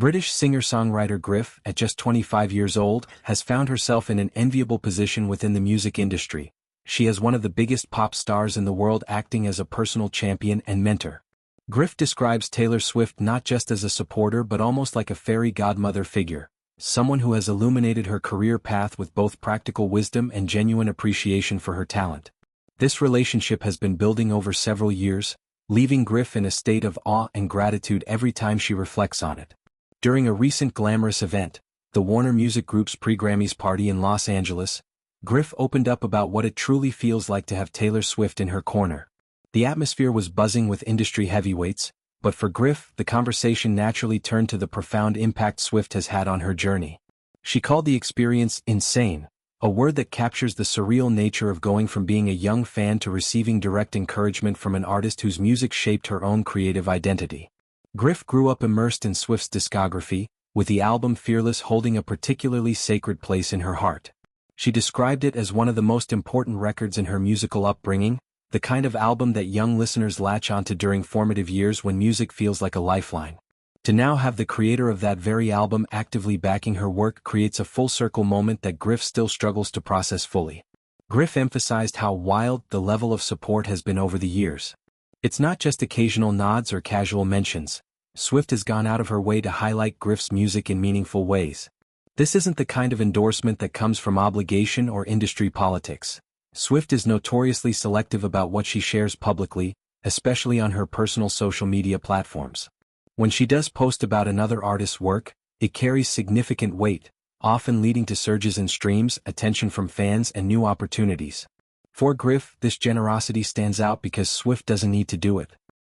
British singer-songwriter Griff, at just 25 years old, has found herself in an enviable position within the music industry. She is one of the biggest pop stars in the world, acting as a personal champion and mentor. Griff describes Taylor Swift not just as a supporter but almost like a fairy godmother figure, someone who has illuminated her career path with both practical wisdom and genuine appreciation for her talent. This relationship has been building over several years, leaving Griff in a state of awe and gratitude every time she reflects on it. During a recent glamorous event, the Warner Music Group's pre-Grammys party in Los Angeles, Griff opened up about what it truly feels like to have Taylor Swift in her corner. The atmosphere was buzzing with industry heavyweights, but for Griff, the conversation naturally turned to the profound impact Swift has had on her journey. She called the experience insane, a word that captures the surreal nature of going from being a young fan to receiving direct encouragement from an artist whose music shaped her own creative identity. Griff grew up immersed in Swift's discography, with the album Fearless holding a particularly sacred place in her heart. She described it as one of the most important records in her musical upbringing, the kind of album that young listeners latch onto during formative years when music feels like a lifeline. To now have the creator of that very album actively backing her work creates a full-circle moment that Griff still struggles to process fully. Griff emphasized how wild the level of support has been over the years. It's not just occasional nods or casual mentions. Swift has gone out of her way to highlight Griff's music in meaningful ways. This isn't the kind of endorsement that comes from obligation or industry politics. Swift is notoriously selective about what she shares publicly, especially on her personal social media platforms. When she does post about another artist's work, it carries significant weight, often leading to surges in streams, attention from fans, and new opportunities. For Griff, this generosity stands out because Swift doesn't need to do it.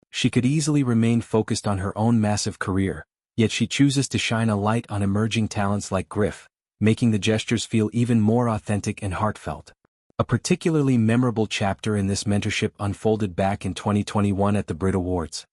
She could easily remain focused on her own massive career, yet she chooses to shine a light on emerging talents like Griff, making the gestures feel even more authentic and heartfelt. A particularly memorable chapter in this mentorship unfolded back in 2021 at the BRIT Awards.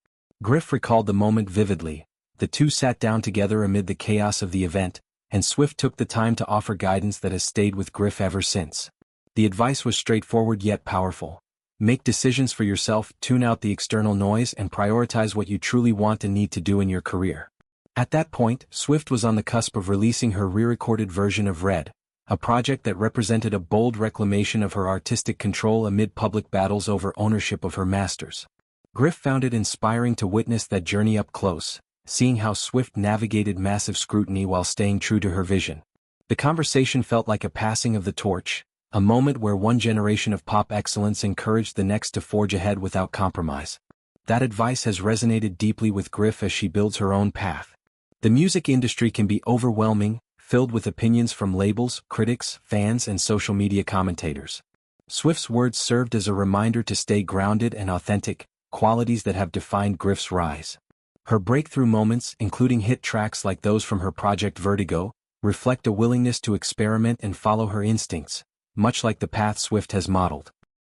Griff recalled the moment vividly. The two sat down together amid the chaos of the event, and Swift took the time to offer guidance that has stayed with Griff ever since. The advice was straightforward yet powerful. Make decisions for yourself, tune out the external noise, and prioritize what you truly want and need to do in your career. At that point, Swift was on the cusp of releasing her re-recorded version of Red, a project that represented a bold reclamation of her artistic control amid public battles over ownership of her masters. Griff found it inspiring to witness that journey up close, seeing how Swift navigated massive scrutiny while staying true to her vision. The conversation felt like a passing of the torch, a moment where one generation of pop excellence encouraged the next to forge ahead without compromise. That advice has resonated deeply with Griff as she builds her own path. The music industry can be overwhelming, filled with opinions from labels, critics, fans, and social media commentators. Swift's words served as a reminder to stay grounded and authentic, qualities that have defined Griff's rise. Her breakthrough moments, including hit tracks like those from her project Vertigo, reflect a willingness to experiment and follow her instincts, much like the path Swift has modeled.